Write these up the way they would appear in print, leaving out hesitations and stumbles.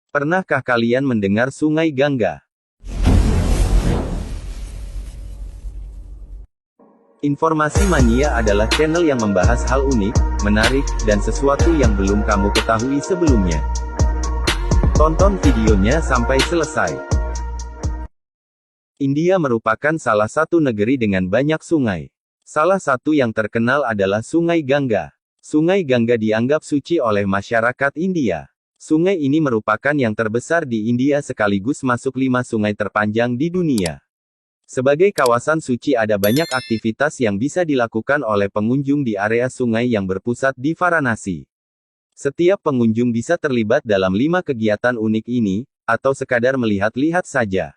Pernahkah kalian mendengar Sungai Gangga? Informasi Mania adalah channel yang membahas hal unik, menarik, dan sesuatu yang belum kamu ketahui sebelumnya. Tonton videonya sampai selesai. India merupakan salah satu negeri dengan banyak sungai. Salah satu yang terkenal adalah Sungai Gangga. Sungai Gangga dianggap suci oleh masyarakat India. Sungai ini merupakan yang terbesar di India sekaligus masuk 5 sungai terpanjang di dunia. Sebagai kawasan suci ada banyak aktivitas yang bisa dilakukan oleh pengunjung di area sungai yang berpusat di Varanasi. Setiap pengunjung bisa terlibat dalam 5 kegiatan unik ini, atau sekadar melihat-lihat saja.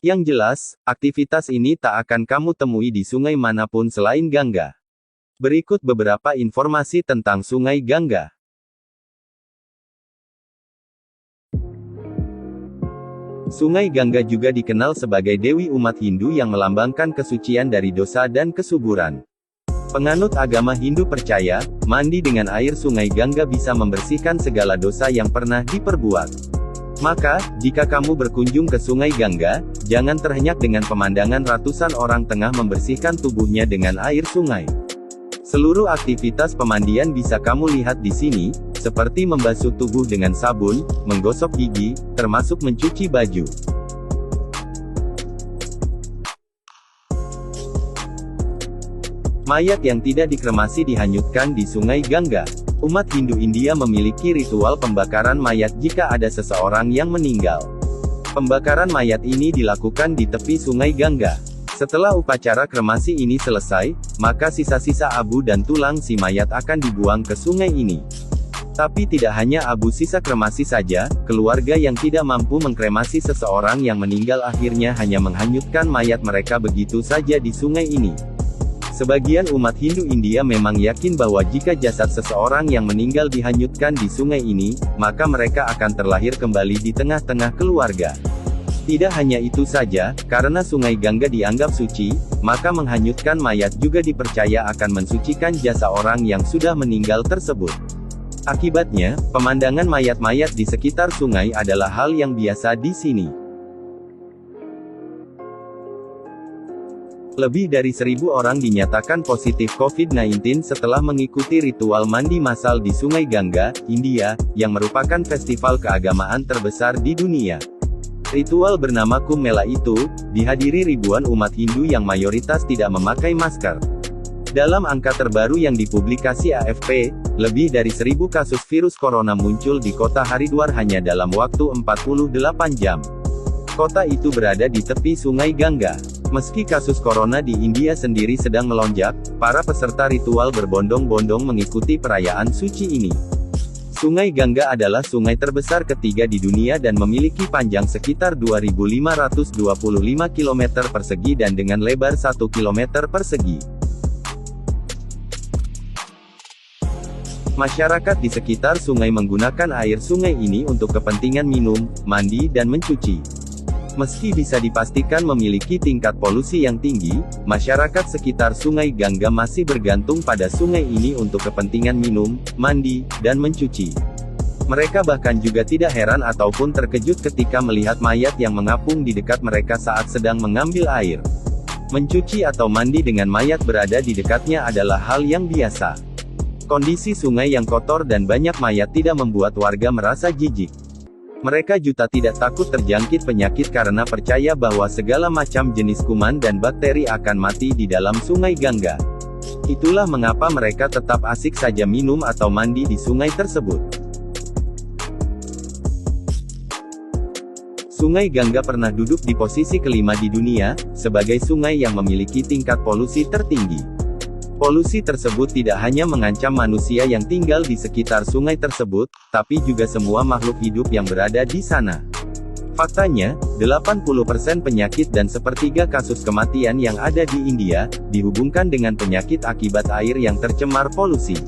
Yang jelas, aktivitas ini tak akan kamu temui di sungai manapun selain Gangga. Berikut beberapa informasi tentang Sungai Gangga. Sungai Gangga juga dikenal sebagai Dewi umat Hindu yang melambangkan kesucian dari dosa dan kesuburan. Penganut agama Hindu percaya, mandi dengan air Sungai Gangga bisa membersihkan segala dosa yang pernah diperbuat. Maka, jika kamu berkunjung ke Sungai Gangga, jangan terhenyak dengan pemandangan ratusan orang tengah membersihkan tubuhnya dengan air sungai. Seluruh aktivitas pemandian bisa kamu lihat di sini, seperti membasuh tubuh dengan sabun, menggosok gigi, termasuk mencuci baju. Mayat yang tidak dikremasi dihanyutkan di Sungai Gangga. Umat Hindu India memiliki ritual pembakaran mayat jika ada seseorang yang meninggal. Pembakaran mayat ini dilakukan di tepi Sungai Gangga. Setelah upacara kremasi ini selesai, maka sisa-sisa abu dan tulang si mayat akan dibuang ke sungai ini. Tapi tidak hanya abu sisa kremasi saja, keluarga yang tidak mampu mengkremasi seseorang yang meninggal akhirnya hanya menghanyutkan mayat mereka begitu saja di sungai ini. Sebagian umat Hindu India memang yakin bahwa jika jasad seseorang yang meninggal dihanyutkan di sungai ini, maka mereka akan terlahir kembali di tengah-tengah keluarga. Tidak hanya itu saja, karena Sungai Gangga dianggap suci, maka menghanyutkan mayat juga dipercaya akan mensucikan jasa orang yang sudah meninggal tersebut. Akibatnya, pemandangan mayat-mayat di sekitar sungai adalah hal yang biasa di sini. Lebih dari 1.000 orang dinyatakan positif COVID-19 setelah mengikuti ritual mandi massal di Sungai Gangga, India, yang merupakan festival keagamaan terbesar di dunia. Ritual bernama Kumbh Mela itu, dihadiri ribuan umat Hindu yang mayoritas tidak memakai masker. Dalam angka terbaru yang dipublikasi AFP, lebih dari 1.000 kasus virus corona muncul di kota Haridwar hanya dalam waktu 48 jam. Kota itu berada di tepi Sungai Gangga. Meski kasus corona di India sendiri sedang melonjak, para peserta ritual berbondong-bondong mengikuti perayaan suci ini. Sungai Gangga adalah sungai terbesar ketiga di dunia dan memiliki panjang sekitar 2.525 km persegi dan dengan lebar 1 km persegi. Masyarakat di sekitar sungai menggunakan air sungai ini untuk kepentingan minum, mandi dan mencuci. Meski bisa dipastikan memiliki tingkat polusi yang tinggi, masyarakat sekitar Sungai Gangga masih bergantung pada sungai ini untuk kepentingan minum, mandi, dan mencuci. Mereka bahkan juga tidak heran ataupun terkejut ketika melihat mayat yang mengapung di dekat mereka saat sedang mengambil air. Mencuci atau mandi dengan mayat berada di dekatnya adalah hal yang biasa. Kondisi sungai yang kotor dan banyak mayat tidak membuat warga merasa jijik. Mereka juga tidak takut terjangkit penyakit karena percaya bahwa segala macam jenis kuman dan bakteri akan mati di dalam Sungai Gangga. Itulah mengapa mereka tetap asik saja minum atau mandi di sungai tersebut. Sungai Gangga pernah duduk di posisi kelima di dunia, sebagai sungai yang memiliki tingkat polusi tertinggi. Polusi tersebut tidak hanya mengancam manusia yang tinggal di sekitar sungai tersebut, tapi juga semua makhluk hidup yang berada di sana. Faktanya, 80% penyakit dan sepertiga kasus kematian yang ada di India, dihubungkan dengan penyakit akibat air yang tercemar polusi.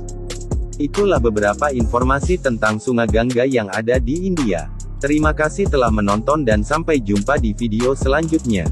Itulah beberapa informasi tentang Sungai Gangga yang ada di India. Terima kasih telah menonton dan sampai jumpa di video selanjutnya.